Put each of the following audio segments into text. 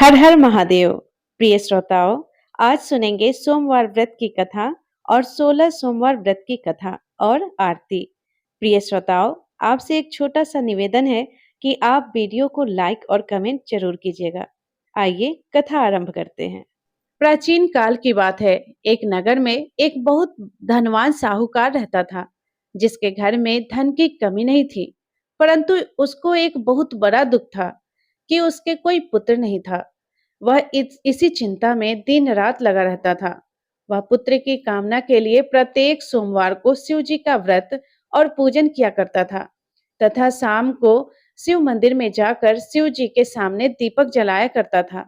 हर हर महादेव। प्रिय श्रोताओं, आज सुनेंगे सोमवार व्रत की कथा और 16 सोमवार व्रत की कथा और आरती। प्रिय श्रोताओं, आपसे एक छोटा सा निवेदन है कि आप वीडियो को लाइक और कमेंट जरूर कीजिएगा। आइए कथा आरंभ करते हैं। प्राचीन काल की बात है। एक नगर में एक बहुत धनवान साहूकार रहता था, जिसके घर में धन की कमी नहीं थी। परंतु उसको एक बहुत बड़ा दुख था कि उसके कोई पुत्र नहीं था। वह इसी चिंता में दिन रात लगा रहता था। वह पुत्र की कामना के लिए प्रत्येक सोमवार को शिव जी का व्रत और पूजन किया करता था तथा शाम को शिव मंदिर में जाकर शिव जी के सामने दीपक जलाया करता था।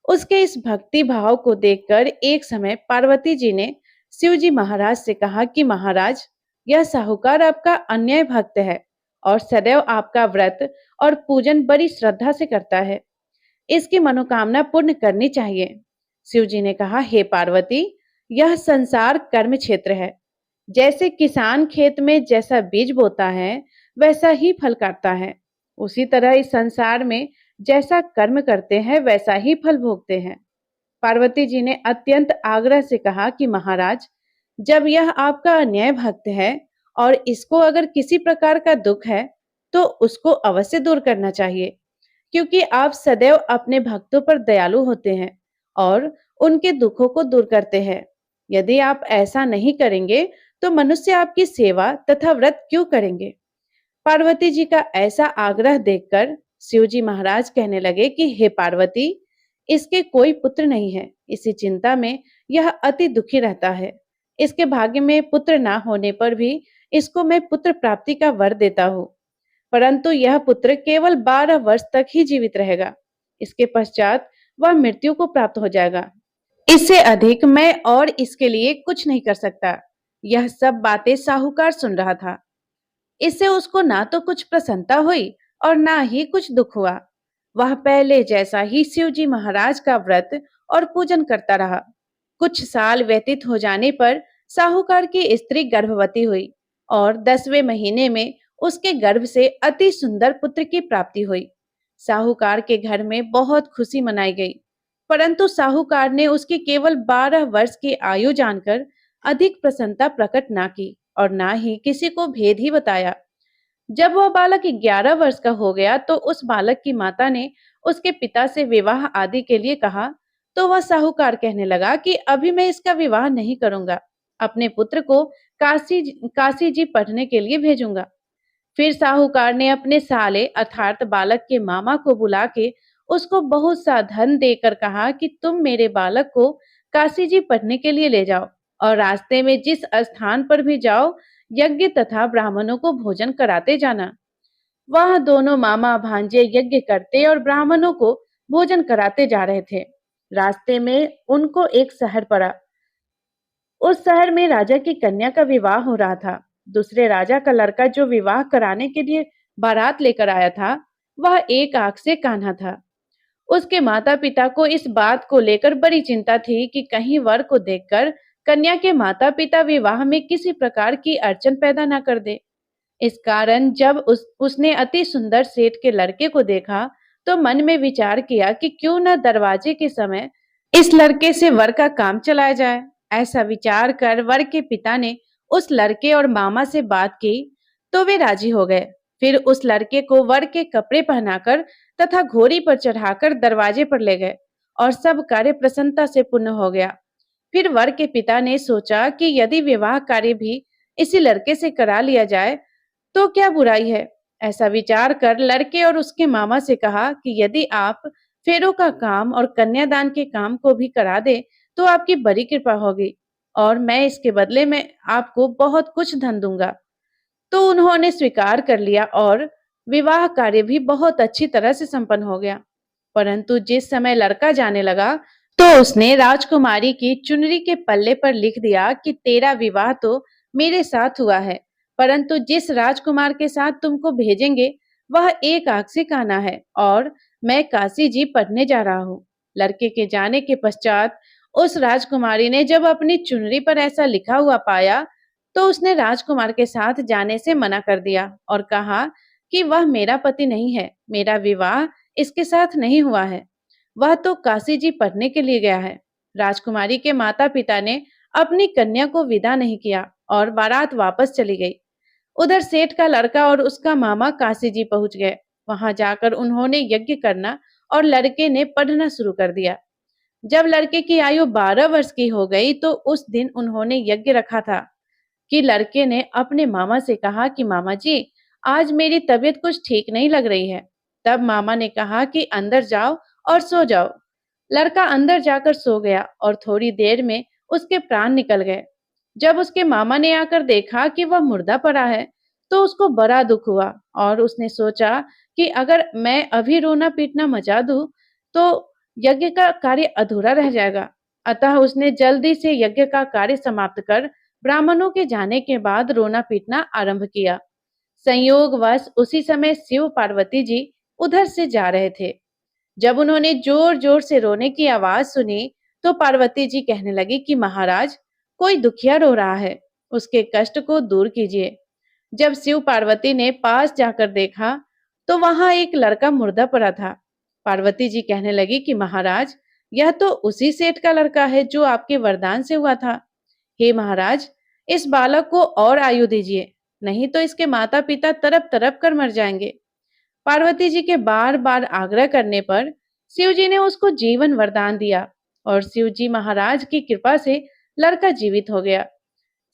उसके इस भक्ति भाव को देखकर एक समय पार्वती जी ने शिव जी महाराज से कहा कि महाराज, यह साहूकार आपका अन्याय भक्त है और सदैव आपका व्रत और पूजन बड़ी श्रद्धा से करता है। इसकी मनोकामना पूर्ण करनी चाहिए। शिव जी ने कहा, हे पार्वती, यह संसार कर्म क्षेत्र है। जैसे किसान खेत में जैसा बीज बोता है वैसा ही फल काटता है, उसी तरह इस संसार में जैसा कर्म करते हैं वैसा ही फल भोगते हैं। पार्वती जी ने अत्यंत आग्रह से कहा कि महाराज, जब यह आपका अन्याय भक्त है और इसको अगर किसी प्रकार का दुख है तो उसको अवश्य दूर करना चाहिए, क्योंकि आप सदैव अपने भक्तों पर दयालु होते हैं और उनके दुखों को दूर करते हैं। यदि आप ऐसा नहीं करेंगे तो मनुष्य आपकी सेवा तथा व्रत क्यों करेंगे? पार्वती जी का ऐसा आग्रह देखकर शिव जी महाराज कहने लगे कि हे पार्वती, इसके कोई पुत्र नहीं है। इसी चिंता में यह अति दुखी रहता है। इसके भाग्य में पुत्र ना होने पर भी इसको मैं पुत्र प्राप्ति का वर देता हूँ, परंतु यह पुत्र केवल 12 वर्ष तक ही जीवित रहेगा। इसके पश्चात वह मृत्यु को प्राप्त हो जाएगा। इससे अधिक मैं और इसके लिए कुछ नहीं कर सकता। यह सब बातें साहूकार सुन रहा था। इससे उसको ना तो कुछ प्रसन्नता हुई और ना ही कुछ दुख हुआ। वह पहले जैसा ही शिव जी महाराज का व्रत और पूजन करता रहा। कुछ साल व्यतीत हो जाने पर साहूकार की स्त्री गर्भवती हुई और 10वें महीने में उसके गर्भ से अति सुंदर पुत्र की प्राप्ति हुई। साहूकार के घर में बहुत खुशी मनाई गई, परंतु साहूकार ने उसकी केवल 12 वर्ष की आयु जानकर अधिक प्रसन्नता प्रकट ना की और ना ही किसी को भेद ही बताया। जब वह बालक 11 वर्ष का हो गया तो उस बालक की माता ने उसके पिता से विवाह आदि के लिए कहा, तो वह साहूकार कहने लगा कि अभी मैं इसका विवाह नहीं करूंगा, अपने पुत्र को काशी जी पढ़ने के लिए भेजूंगा। फिर साहूकार ने अपने साले अर्थात बालक के मामा को बुला के उसको बहुत सा धन देकर कहा कि तुम मेरे बालक को काशी जी पढ़ने के लिए ले जाओ और रास्ते में जिस स्थान पर भी जाओ यज्ञ तथा ब्राह्मणों को भोजन कराते जाना। वह दोनों मामा भांजे यज्ञ करते और ब्राह्मणों को भोजन कराते जा रहे थे। रास्ते में उनको एक शहर पड़ा। उस शहर में राजा की कन्या का विवाह हो रहा था। दूसरे राजा का लड़का जो विवाह कराने के लिए बारात लेकर आया था, वह एक आंख से कान्हा था। उसके माता पिता को इस बात को लेकर बड़ी चिंता थी कि कहीं वर को देखकर कन्या के माता पिता विवाह में किसी प्रकार की अड़चन पैदा न कर दे। इस कारण जब उसने अति सुंदर सेठ के लड़के को देखा तो मन में विचार किया कि क्यों न दरवाजे के समय इस लड़के से वर का काम चलाया जाए। ऐसा विचार कर वर के पिता ने उस लड़के और मामा से बात की तो वे राजी हो गए। फिर उस लड़के को वर के कपड़े पहनाकर तथा घोड़ी पर चढ़ाकर दरवाजे पर ले गए और सब कार्य प्रसन्नता से पूर्ण हो गया। फिर वर के पिता ने सोचा कि यदि विवाह कार्य भी इसी लड़के से करा लिया जाए तो क्या बुराई है। ऐसा विचार कर लड़के और उसके मामा से कहा कि यदि आप फेरों का काम और कन्यादान के काम को भी करा दे तो आपकी बड़ी कृपा होगी और मैं इसके बदले में आपको बहुत कुछ धन दूंगा। तो उन्होंने स्वीकार कर लिया और विवाह कार्य भी बहुत अच्छी तरह से संपन्न हो गया। परंतु जिस समय लड़का जाने लगा तो उसने राजकुमारी की चुनरी के पल्ले पर लिख दिया कि तेरा विवाह तो मेरे साथ हुआ है, परंतु जिस राजकुमार के साथ तुमको भेजेंगे वह एक आंख से काना है और मैं काशी जी पढ़ने जा रहा हूँ। लड़के के जाने के पश्चात उस राजकुमारी ने जब अपनी चुनरी पर ऐसा लिखा हुआ पाया तो उसने राजकुमार के साथ जाने से मना कर दिया और कहा कि वह मेरा पति नहीं है, मेरा विवाह इसके साथ नहीं हुआ है। वह तो काशी जी पढ़ने के लिए गया है। राजकुमारी के माता पिता ने अपनी कन्या को विदा नहीं किया और बारात वापस चली गई। उधर सेठ का लड़का और उसका मामा काशी जी पहुंच गए। वहां जाकर उन्होंने यज्ञ करना और लड़के ने पढ़ना शुरू कर दिया। जब लड़के की आयु 12 वर्ष की हो गई तो उस दिन उन्होंने यज्ञ रखा था कि लड़के ने अपने मामा से कहा कि मामा जी, आज मेरी तबीयत कुछ ठीक नहीं लग रही है। तब मामा ने कहा कि अंदर जाओ और सो जाओ। लड़का अंदर जाकर सो गया और थोड़ी देर में उसके प्राण निकल गए। जब उसके मामा ने आकर देखा कि वह मुर्दा पड़ा है, तो उसको बड़ा दुख हुआ और उसने सोचा कि अगर मैं अभी रोना पीटना मचा दूं, तो यज्ञ का कार्य अधूरा रह जाएगा। अतः उसने जल्दी से यज्ञ का कार्य समाप्त कर ब्राह्मणों के जाने के बाद रोना पीटना आरंभ किया। संयोगवश उसी समय शिव पार्वती जी उधर से जा रहे थे। जब उन्होंने जोर जोर से रोने की आवाज सुनी, तो पार्वती जी कहने लगी कि महाराज, कोई दुखिया रो रहा है, उसके कष्ट को दूर कीजिए। जब शिव पार्वती ने पास जाकर देखा, तो वहां एक लड़का मुर्दा पड़ा था। पार्वती जी कहने लगी कि महाराज, यह तो उसी सेठ का लड़का है जो आपके वरदान से हुआ था। हे महाराज, इस बालक को और आयु दीजिए, नहीं तो इसके माता पिता तड़प तड़प कर मर जाएंगे। पार्वती जी के बार बार आग्रह करने पर शिव जी ने उसको जीवन वरदान दिया और शिव जी महाराज की कृपा से लड़का जीवित हो गया।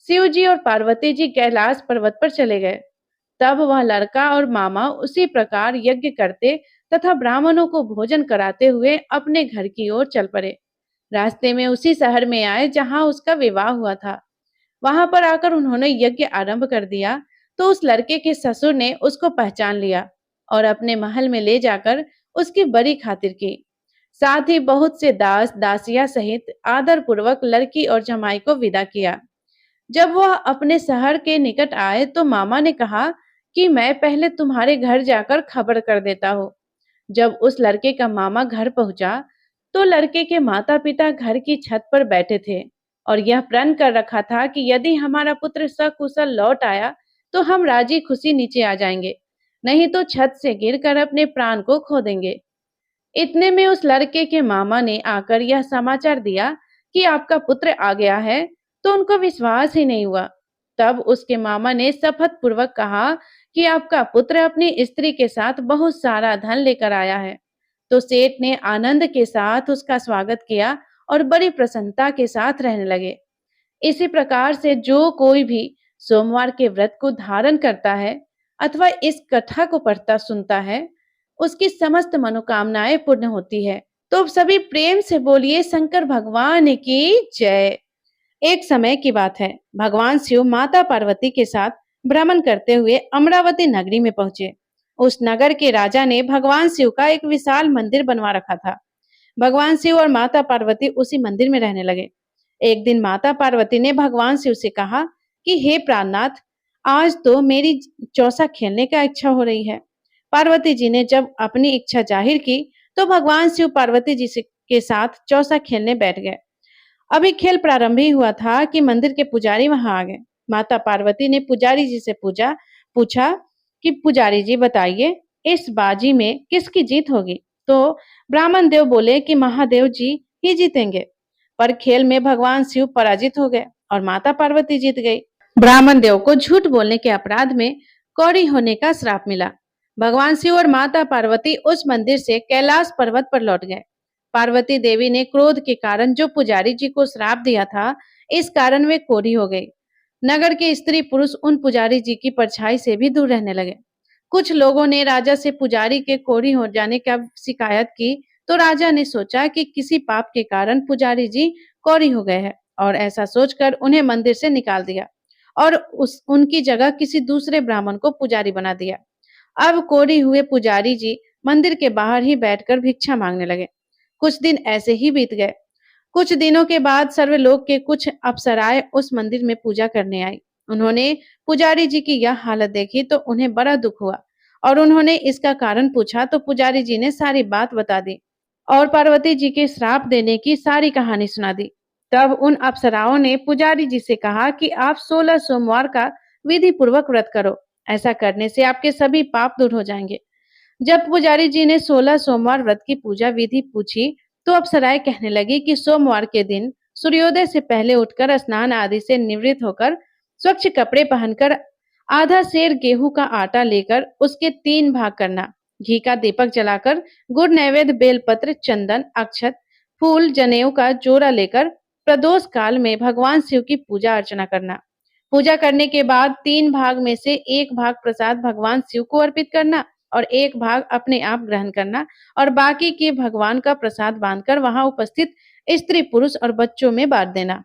शिव जी और पार्वती जी कैलाश पर्वत पर चले गए। तब वह लड़का और मामा उसी प्रकार यज्ञ करते तथा ब्राह्मणों को भोजन कराते हुए अपने घर की ओर चल पड़े। रास्ते में उसी शहर में आए जहां उसका विवाह हुआ था। वहां पर आकर उन्होंने यज्ञ आरंभ कर दिया, तो उस लड़के के ससुर ने उसको पहचान लिया और अपने महल में ले जाकर उसकी बड़ी खातिर की। साथ ही बहुत से दास दासिया सहित आदर पूर्वक लड़की और जमाई को विदा किया। जब वह अपने शहर के निकट आए तो मामा ने कहा कि मैं पहले तुम्हारे घर जाकर खबर कर देता हूँ। जब उस लड़के का मामा घर पहुंचा, तो लड़के के माता पिता घर की छत पर बैठे थे और यह प्रण कर रखा था कि यदि हमारा पुत्र सकुशल लौट आया तो हम राजी खुशी नीचे आ जाएंगे, नहीं तो छत से गिरकर अपने प्राण को खो देंगे। इतने में उस लड़के के मामा ने आकर यह समाचार दिया कि आपका पुत्र आ गया है, तो उनको विश्वास ही नहीं हुआ। तब उसके मामा ने शपथ पूर्वक कहा कि आपका पुत्र अपनी स्त्री के साथ बहुत सारा धन लेकर आया है। तो सेठ ने आनंद के साथ उसका स्वागत किया और बड़ी प्रसन्नता के साथ रहने लगे। इसी प्रकार से जो कोई भी सोमवार के व्रत को धारण करता है अथवा इस कथा को पढ़ता सुनता है, उसकी समस्त मनोकामनाएं पूर्ण होती है। तो सभी प्रेम से बोलिए शंकर भगवान की जय। एक समय की बात है, भगवान शिव माता पार्वती के साथ भ्रमण करते हुए अमरावती नगरी में पहुंचे। उस नगर के राजा ने भगवान शिव का एक विशाल मंदिर बनवा रखा था। भगवान शिव और माता पार्वती उसी मंदिर में रहने लगे। एक दिन माता पार्वती ने भगवान शिव से कहा कि हे प्राणनाथ, आज तो मेरी चौसा खेलने का इच्छा हो रही है। पार्वती जी ने जब अपनी इच्छा जाहिर की, तो भगवान शिव पार्वती जी के साथ चौसा खेलने बैठ गए। अभी खेल प्रारंभ ही हुआ था कि मंदिर के पुजारी वहां आ गए। माता पार्वती ने पुजारी जी से पूछा कि पुजारी जी बताइए, इस बाजी में किसकी जीत होगी? तो ब्राह्मण देव बोले कि महादेव जी ही जीतेंगे। पर खेल में भगवान शिव पराजित हो गए और माता पार्वती जीत गई। ब्राह्मण देव को झूठ बोलने के अपराध में कौड़ी होने का श्राप मिला। भगवान शिव और माता पार्वती उस मंदिर से कैलाश पर्वत पर लौट गए। पार्वती देवी ने क्रोध के कारण जो पुजारी जी को श्राप दिया था, इस कारण वे कोढ़ी हो गई। नगर के स्त्री पुरुष उन पुजारी जी की परछाई से भी दूर रहने लगे। कुछ लोगों ने राजा से पुजारी के कोढ़ी हो जाने का शिकायत की, तो राजा ने सोचा कि किसी पाप के कारण पुजारी जी कोढ़ी हो गए हैं और ऐसा सोचकर उन्हें मंदिर से निकाल दिया और उनकी जगह किसी दूसरे ब्राह्मण को पुजारी बना दिया। अब कोढ़ी हुए पुजारी जी मंदिर के बाहर ही बैठकर भिक्षा मांगने लगे। कुछ दिन ऐसे ही बीत गए। कुछ दिनों के बाद सर्वलोक के कुछ अप्सराएं उस मंदिर में पूजा करने आई। उन्होंने पुजारी जी की यह हालत देखी तो उन्हें बड़ा दुख हुआ और उन्होंने इसका कारण पूछा, तो पुजारी जी ने सारी बात बता दी और पार्वती जी के श्राप देने की सारी कहानी सुना दी। तब उन अप्सराओं ने पुजारी जी से कहा कि आप 16 सोमवार का विधि पूर्वक व्रत करो। ऐसा करने से आपके सभी पाप दूर हो जाएंगे। जब पुजारी जी ने 16 सोमवार व्रत की पूजा विधि पूछी, तो अप्सराएं कहने लगी कि सोमवार के दिन सूर्योदय से पहले उठकर स्नान आदि से निवृत्त होकर स्वच्छ कपड़े पहनकर आधा सेर गेहूं का आटा लेकर उसके 3 भाग करना, घी का दीपक जलाकर गुड़ नैवेद्य बेलपत्र चंदन अक्षत फूल जनेऊ का जोड़ा लेकर प्रदोष काल में भगवान शिव की पूजा अर्चना करना। पूजा करने के बाद 3 भाग में से 1 भाग प्रसाद भगवान शिव को अर्पित करना और 1 भाग अपने आप ग्रहण करना और बाकी के भगवान का प्रसाद बांधकर वहां उपस्थित स्त्री पुरुष और बच्चों में बांट देना।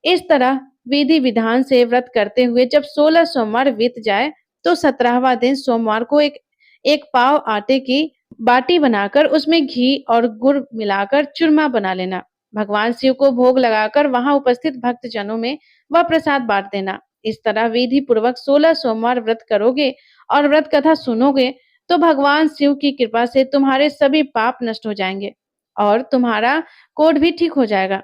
इस तरह विधि विधान से व्रत करते हुए जब 16 सोमवार बीत जाए, तो 17वां दिन सोमवार को एक एक पाव आटे की बाटी बनाकर उसमें घी और गुड़ मिलाकर चूरमा बना लेना। भगवान शिव को भोग लगाकर वहां उपस्थित भक्त जनों में वह प्रसाद बांट देना। इस तरह विधि पूर्वक 16 सोमवार व्रत करोगे और व्रत कथा सुनोगे, तो भगवान शिव की कृपा से तुम्हारे सभी पाप नष्ट हो जाएंगे और तुम्हारा कोढ़ भी ठीक हो जाएगा।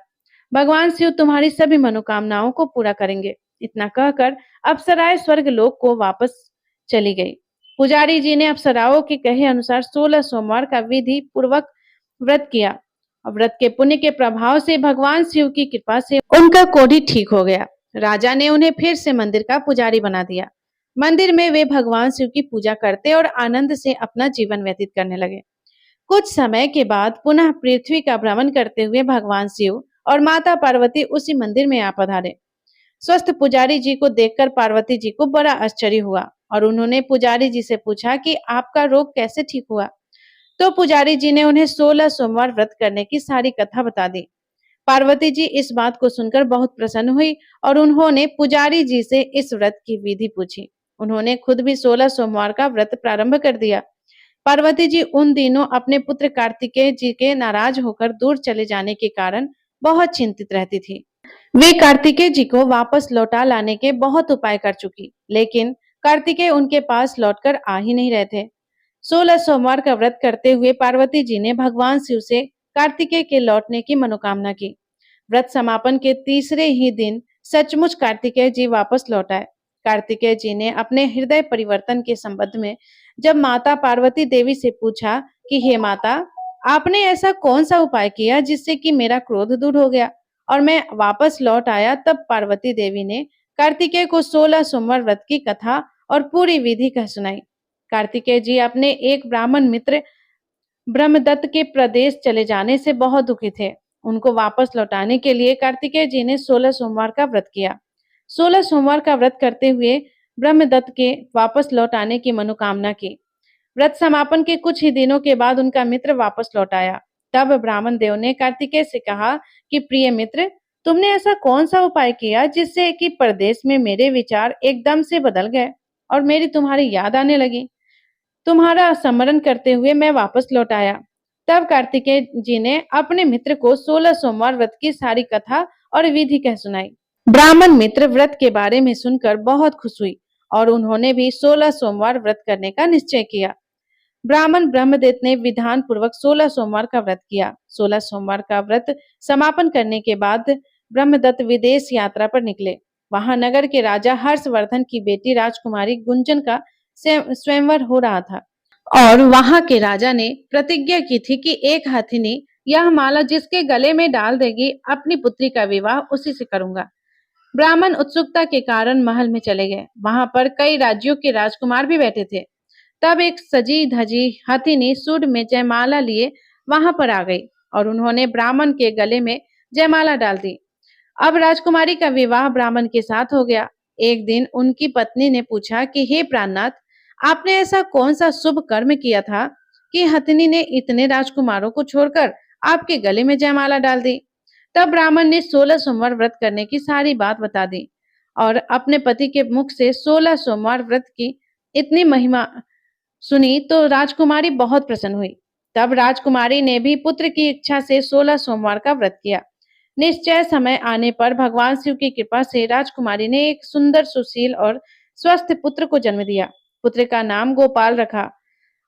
भगवान शिव तुम्हारी सभी मनोकामनाओं को पूरा करेंगे। इतना कहकर अप्सराएं स्वर्गलोक को वापस चली गई। पुजारी जी ने अप्सराओं के कहे अनुसार 16 सोमवार का विधि पूर्वक व्रत किया। व्रत के पुण्य के प्रभाव से भगवान शिव की कृपा से उनका कोढ़ी ठीक हो गया। राजा ने उन्हें फिर से मंदिर का पुजारी बना दिया। मंदिर में वे भगवान शिव की पूजा करते और आनंद से अपना जीवन व्यतीत करने लगे। कुछ समय के बाद पुनः पृथ्वी का भ्रमण करते हुए भगवान शिव और माता पार्वती उसी मंदिर में आ पधारे। स्वस्थ पुजारी जी को देखकर पार्वती जी को बड़ा आश्चर्य हुआ और उन्होंने पुजारी जी से पूछा कि आपका रोग कैसे ठीक हुआ। तो पुजारी जी ने उन्हें 16 सोमवार व्रत करने की सारी कथा बता दी। पार्वती जी इस बात को सुनकर बहुत प्रसन्न हुई और उन्होंने पुजारी जी से इस व्रत की विधि पूछी। उन्होंने खुद भी 16 सोमवार का व्रत प्रारंभ कर दिया। पार्वती जी उन दिनों अपने पुत्र कार्तिकेय जी के नाराज होकर दूर चले जाने के कारण बहुत चिंतित रहती थी। वे कार्तिकेय जी को वापस लौटा लाने के बहुत उपाय कर चुकी, लेकिन कार्तिकेय उनके पास लौटकर आ ही नहीं रहे थे। 16 सोमवार का व्रत करते हुए पार्वती जी ने भगवान शिव से कार्तिकेय के लौटने की मनोकामना की। व्रत समापन के तीसरे ही दिन सचमुच कार्तिकेय जी वापस लौट आए। कार्तिकेय जी ने अपने हृदय परिवर्तन के संबंध में जब माता पार्वती देवी से पूछा कि हे माता, आपने ऐसा कौन सा उपाय किया जिससे कि मेरा क्रोध दूर हो गया और मैं वापस लौट आया, तब पार्वती देवी ने कार्तिकेय को 16 सोमवार व्रत की कथा और पूरी विधि कह सुनाई। कार्तिकेय जी अपने एक ब्राह्मण मित्र ब्रह्मदत्त के प्रदेश चले जाने से बहुत दुखी थे। उनको वापस लौटाने के लिए कार्तिकेय जी ने 16 सोमवार का व्रत किया। 16 सोमवार का व्रत करते हुए ब्रह्मदत्त के वापस लौट आने की मनोकामना की। व्रत समापन के कुछ ही दिनों के बाद उनका मित्र वापस लौट आया। तब ब्राह्मण देव ने कार्तिकेय से कहा कि प्रिय मित्र, तुमने ऐसा कौन सा उपाय किया जिससे कि परदेश में मेरे विचार एकदम से बदल गए और मेरी तुम्हारी याद आने लगी। तुम्हारा स्मरण करते हुए मैं वापस लौट आया। तब कार्तिकेय जी ने अपने मित्र को 16 सोमवार व्रत की सारी कथा और विधि कह सुनाई। ब्राह्मण मित्र व्रत के बारे में सुनकर बहुत खुश हुई और उन्होंने भी 16 सोमवार व्रत करने का निश्चय किया। ब्राह्मण ब्रह्मदत्त ने विधान पूर्वक 16 सोमवार का व्रत किया। 16 सोमवार का व्रत समापन करने के बाद ब्रह्मदत्त विदेश यात्रा पर निकले। वहां नगर के राजा हर्षवर्धन की बेटी राजकुमारी गुंजन का स्वयंवर हो रहा था और वहां के राजा ने प्रतिज्ञा की थी कि एक हथिनी यह माला जिसके गले में डाल देगी, अपनी पुत्री का विवाह उसी से करूंगा। ब्राह्मण उत्सुकता के कारण महल में चले गए। वहां पर कई राज्यों के राजकुमार भी बैठे थे। तब एक सजी धजी हथिनी सूंड में जयमाला लिए वहां पर आ गई और उन्होंने ब्राह्मण के गले में जयमाला डाल दी। अब राजकुमारी का विवाह ब्राह्मण के साथ हो गया। एक दिन उनकी पत्नी ने पूछा कि हे प्राणनाथ, आपने ऐसा कौन सा शुभ कर्म किया था कि हथिनी ने इतने राजकुमारों को छोड़कर आपके गले में जयमाला डाल दी। तब ब्राह्मण ने 16 सोमवार व्रत करने की सारी बात बता दी और अपने पति के मुख से 16 सोमवार व्रत की इतनी महिमा सुनी तो राजकुमारी बहुत प्रसन्न हुई। तब राजकुमारी ने भी पुत्र की इच्छा से 16 सोमवार का व्रत किया। निश्चय समय आने पर भगवान शिव की कृपा से राजकुमारी ने एक सुंदर सुशील और स्वस्थ पुत्र को जन्म दिया। पुत्र का नाम गोपाल रखा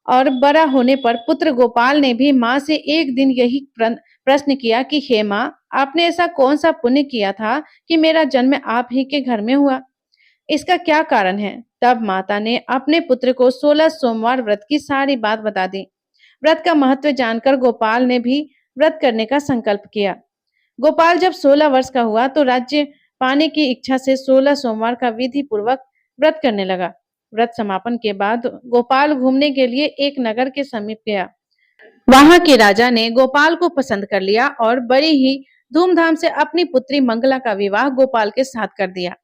और बड़ा होने पर पुत्र गोपाल ने भी माँ से एक दिन यही प्रश्न किया कि हे माँ, आपने ऐसा कौन सा पुण्य किया था कि मेरा जन्म आप ही के घर में हुआ? इसका क्या कारण है? तब माता ने अपने पुत्र को 16 सोमवार व्रत की सारी बात बता दी। व्रत का महत्व जानकर गोपाल ने भी व्रत करने का संकल्प किया। गोपाल जब 16 वर्ष का हुआ तो राज्य पाने की इच्छा से 16 सोमवार का विधि पूर्वक व्रत करने लगा। व्रत समापन के बाद गोपाल घूमने के लिए एक नगर के समीप गया। वहां के राजा ने गोपाल को पसंद कर लिया और बड़ी ही धूमधाम से अपनी पुत्री मंगला का विवाह गोपाल के साथ कर दिया।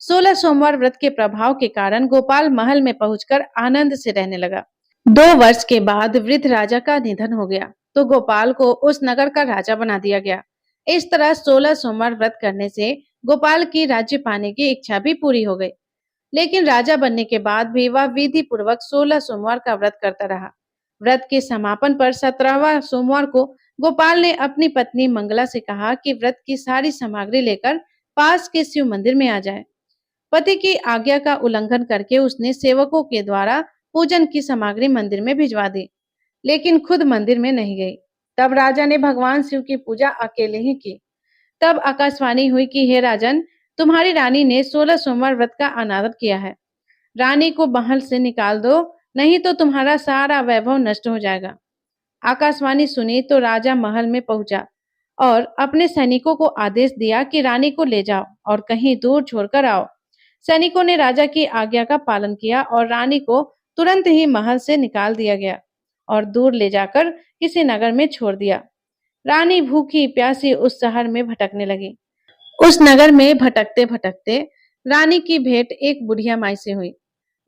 16 सोमवार व्रत के प्रभाव के कारण गोपाल महल में पहुंचकर आनंद से रहने लगा। 2 वर्ष के बाद वृद्ध राजा का निधन हो गया तो गोपाल को उस नगर का राजा बना दिया गया। इस तरह 16 सोमवार व्रत करने से गोपाल की राज्य पाने की इच्छा भी पूरी हो गई। लेकिन राजा बनने के बाद भी वह विधि पूर्वक 16 सोमवार का व्रत करता रहा। व्रत के समापन पर 17वां सोमवार को गोपाल ने अपनी पत्नी मंगला से कहा कि व्रत की सारी सामग्री लेकर पास के शिव मंदिर में आ जाए। पति की आज्ञा का उल्लंघन करके उसने सेवकों के द्वारा पूजन की सामग्री मंदिर में भिजवा दी, लेकिन खुद मंदिर में नहीं गई। तब राजा ने भगवान शिव की पूजा अकेले ही की। तब आकाशवाणी हुई कि हे राजन, तुम्हारी रानी ने 16 सोमवार व्रत का अनादर किया है। रानी को महल से निकाल दो, नहीं तो तुम्हारा सारा वैभव नष्ट हो जाएगा। आकाशवाणी सुनी तो राजा महल में पहुंचा और अपने सैनिकों को आदेश दिया कि रानी को ले जाओ और कहीं दूर छोड़कर आओ। सैनिकों ने राजा की आज्ञा का पालन किया और रानी को तुरंत ही महल से निकाल दिया गया और दूर ले जाकर किसी नगर में छोड़ दिया। रानी भूखी प्यासी उस शहर में भटकने लगी। उस नगर में भटकते भटकते रानी की भेंट एक बुढ़िया माई से हुई।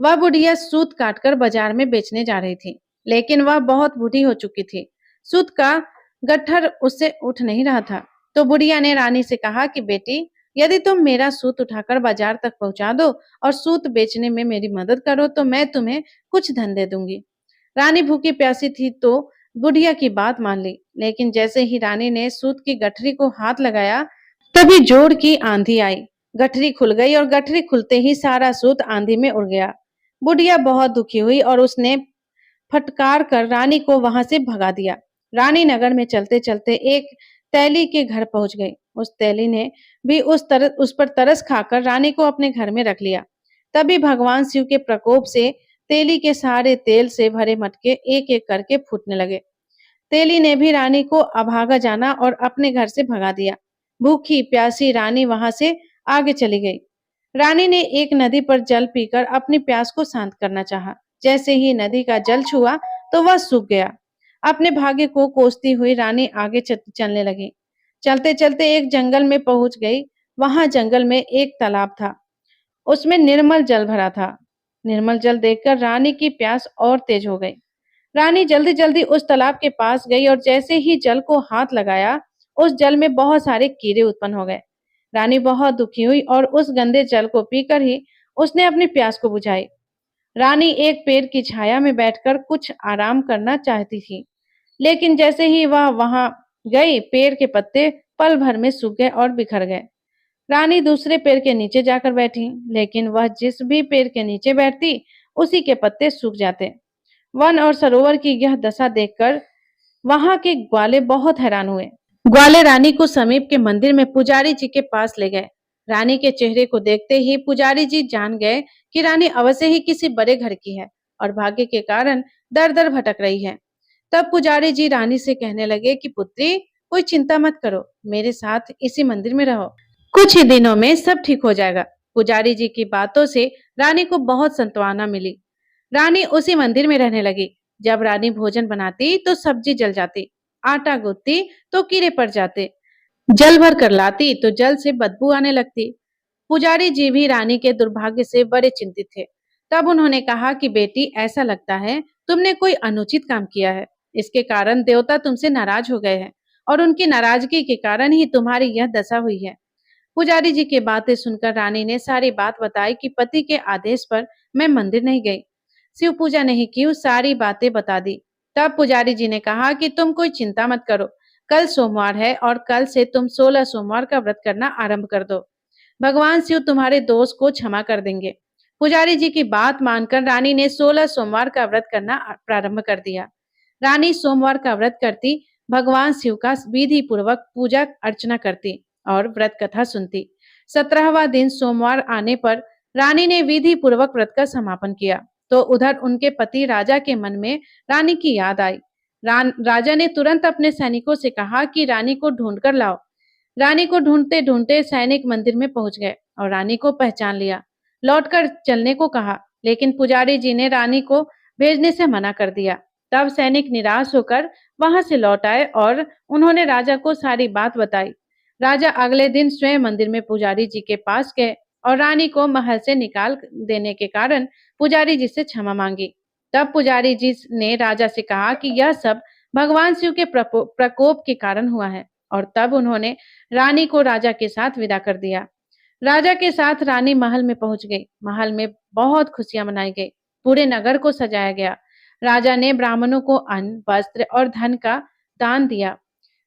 वह बुढ़िया सूत काटकर बाजार में बेचने जा रही थी, लेकिन वह बहुत बूढ़ी हो चुकी थी। सूत का गट्ठर उससे उठ नहीं रहा था। तो बुढ़िया ने रानी से कहा कि बेटी, यदि तुम मेरा सूत उठाकर बाजार तक पहुंचा दो और सूत बेचने में मेरी मदद करो तो मैं तुम्हें कुछ धन दे दूंगी। रानी भूखी प्यासी थी तो बुढ़िया की बात मान ली, लेकिन जैसे ही रानी ने सूत की गठरी को हाथ लगाया तभी जोर की आंधी आई। गठरी खुल गई और गठरी खुलते ही सारा सूत आंधी में उड़ गया। बुढ़िया बहुत दुखी हुई और उसने फटकार कर रानी को वहां से भगा दिया। रानी नगर में चलते चलते एक तैली के घर पहुंच गई। उस तैली ने भी उस पर तरस खाकर रानी को अपने घर में रख लिया। तभी भगवान शिव के प्रकोप से तेली के सारे तेल से भरे मटके एक एक करके फूटने लगे। तेली ने भी रानी को अभागा जाना और अपने घर से भगा दिया। भूखी प्यासी रानी वहां से आगे चली गई। रानी ने एक नदी पर जल पीकर अपनी प्यास को शांत करना चाहा। जैसे ही नदी का जल छुआ तो वह सूख गया। अपने भाग्य को कोसती हुई रानी आगे चलने लगी। चलते चलते एक जंगल में पहुंच गई। वहां जंगल में एक तालाब था, उसमें निर्मल जल भरा था। निर्मल जल देखकर रानी की प्यास और तेज हो गई। रानी जल्दी जल्दी उस तालाब के पास गई और जैसे ही जल को हाथ लगाया, उस जल में बहुत सारे कीड़े उत्पन्न हो गए। रानी बहुत दुखी हुई और उस गंदे जल को पीकर ही उसने अपनी प्यास को बुझाई। रानी एक पेड़ की छाया में बैठकर कुछ आराम करना चाहती थी, लेकिन जैसे ही वह वहां गई, पेड़ के पत्ते पल भर में सूख गए और बिखर गए। रानी दूसरे पेड़ के नीचे जाकर बैठी, लेकिन वह जिस भी पेड़ के नीचे बैठती, उसी के पत्ते सूख जाते। वन और सरोवर की यह दशा देखकर वहां के ग्वाले बहुत हैरान हुए। ग्वाले रानी को समीप के मंदिर में पुजारी जी के पास ले गए। रानी के चेहरे को देखते ही पुजारी जी जान गए कि रानी अवश्य ही किसी बड़े घर की है और भाग्य के कारण दर दर भटक रही है। तब पुजारी जी रानी से कहने लगे कि पुत्री, कोई चिंता मत करो, मेरे साथ इसी मंदिर में रहो, कुछ ही दिनों में सब ठीक हो जाएगा। पुजारी जी की बातों से रानी को बहुत सांत्वना मिली। रानी उसी मंदिर में रहने लगी। जब रानी भोजन बनाती तो सब्जी जल जाती, आटा गूंथती तो कीड़े पड़ जाते, जल भर कर लाती तो जल से बदबू आने लगती। पुजारी जी भी रानी के दुर्भाग्य से बड़े चिंतित थे। तब उन्होंने कहा कि बेटी, ऐसा लगता है तुमने कोई अनुचित काम किया है। इसके कारण देवता तुमसे नाराज हो गए हैं और उनकी नाराजगी के कारण ही तुम्हारी यह दशा हुई है। पुजारी जी की बातें सुनकर रानी ने सारी बात बताई कि पति के आदेश पर मैं मंदिर नहीं गई, शिव पूजा नहीं की, सारी बातें बता दी। तब पुजारी जी ने कहा कि तुम कोई चिंता मत करो, कल सोमवार है और कल से तुम 16 सोमवार का व्रत करना आरंभ कर दो। भगवान शिव तुम्हारे दोष को क्षमा कर देंगे। पुजारी जी की बात मानकर रानी ने 16 सोमवार का व्रत करना प्रारंभ कर दिया। रानी सोमवार का व्रत करती, भगवान शिव का विधि पूर्वक पूजा अर्चना करती और व्रत कथा सुनती। 17वां दिन सोमवार आने पर रानी ने विधि पूर्वक व्रत का समापन किया तो उधर उनके पति राजा के मन में रानी की याद आई। राजा ने तुरंत अपने सैनिकों से कहा कि रानी को ढूंढ कर लाओ। रानी को ढूंढते ढूंढते सैनिक मंदिर में पहुंच गए और रानी को पहचान लिया। लौटकर चलने को कहा, लेकिन पुजारी जी ने रानी को भेजने से मना कर दिया। तब सैनिक निराश होकर वहां से लौट आए और उन्होंने राजा को सारी बात बताई। राजा अगले दिन स्वयं मंदिर में पुजारी जी के पास गए और रानी को महल से निकाल देने के कारण पुजारी जी से क्षमा मांगी। तब पुजारी जी ने राजा से कहा कि यह सब भगवान शिव के प्रकोप के कारण हुआ है, और तब उन्होंने रानी को राजा के साथ विदा कर दिया। राजा के साथ रानी महल में पहुंच गई। महल में बहुत खुशियां मनाई गई। पूरे नगर को सजाया गया। राजा ने ब्राह्मणों को अन्न, वस्त्र और धन का दान दिया।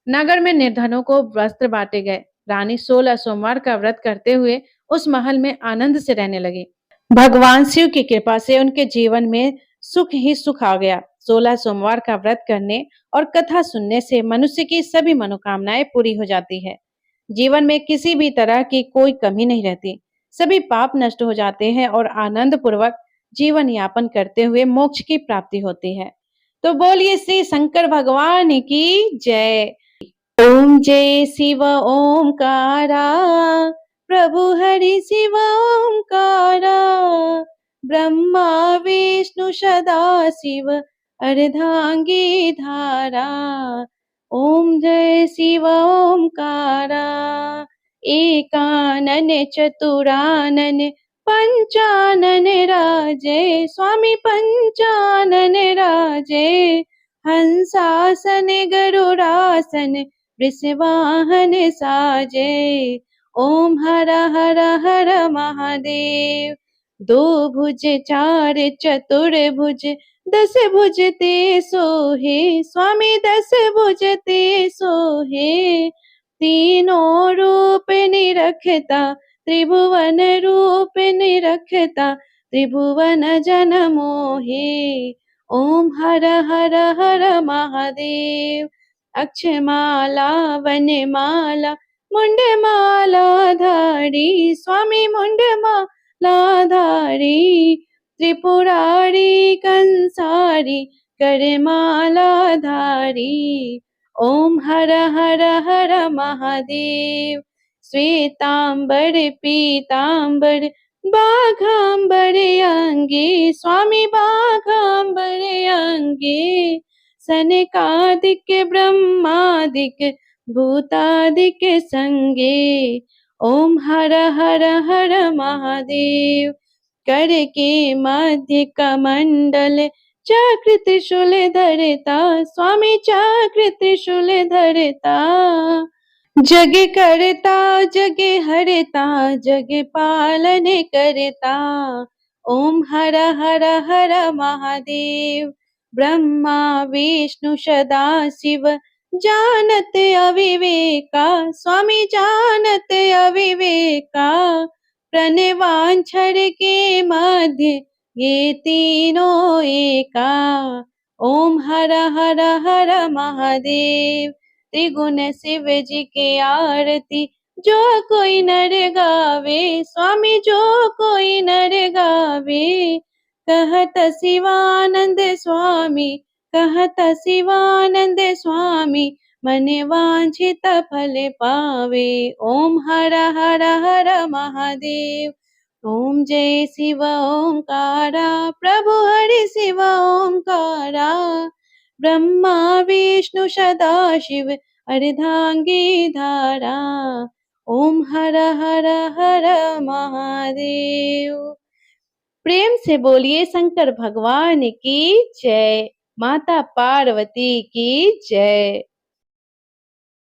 नगर में निर्धनों को वस्त्र बांटे गए। रानी 16 सोमवार का व्रत करते हुए उस महल में आनंद से रहने लगी। भगवान शिव की कृपा से उनके जीवन में सुख ही सुख आ गया। 16 सोमवार का व्रत करने और कथा सुनने से मनुष्य की सभी मनोकामनाएं पूरी हो जाती है। जीवन में किसी भी तरह की कोई कमी नहीं रहती। सभी पाप नष्ट हो जाते हैं और आनंद पूर्वक जीवन यापन करते हुए मोक्ष की प्राप्ति होती है। तो बोलिए श्री शंकर भगवान की जय। ओम जय शिव ओमकारा, प्रभु हरि शिव ओमकारा, ब्रह्मा विष्णु सदा शिव अर्धांगी धारा। ओम जय शिव ओमकारा, एकानन चतुरानन पंचानन राजे, स्वामी पंचानन राजे, हंसासन गरुड़ासन वृषवाहन साजे। ओम हर हर हर महादेव। दो भुज चार चतुर्भुज, 10 भुज ते सोहे, स्वामी 10 भुज ते सोहे। तीनों रूप निरखता, त्रिभुवन रूप निरखता, त्रिभुवन जन मोहे। ओम हर हर हर महादेव। अक्षमाला वनमाला मुंडमाला धारी, स्वामी मुंडमाला धारी, त्रिपुरारी कंसारी करमाला धारी। ओम हर हर हर महादेव। श्वेतांबर पीतांबर बाघांबर अंगे, स्वामी बाघांबर अंगे, सनकादिक ब्रह्मादिक भूतादिक संगे। ओम हर हर हर महादेव। कर के मध्य कमंडल चक्र त्रिशूल धरता, स्वामी चक्र त्रिशूल धरता, जग करता जग हरता, जग पालन करता। ओम हर हर हर महादेव। ब्रह्मा विष्णु सदा शिव जानत अविवेका, स्वामी जानत अविवेका, प्रणवांछर के मध्य ये तीनों एका। ओम हर हर हर महादेव। त्रिगुण शिव जी के आरती जो कोई नर गावे, स्वामी जो कोई नर गावे, कहत शिवानंद स्वामी, कहत शिवानंद स्वामी, मन वांछित फल पावे। ओम हर हर हर महादेव। ओम जय शिव ओंकारा, प्रभु हरि शिव ओंकारा, ब्रह्मा विष्णु सदा शिव अर्धांगी धारा। ओम हर हर हर महादेव। प्रेम से बोलिए शंकर भगवान की जय। माता पार्वती की जय।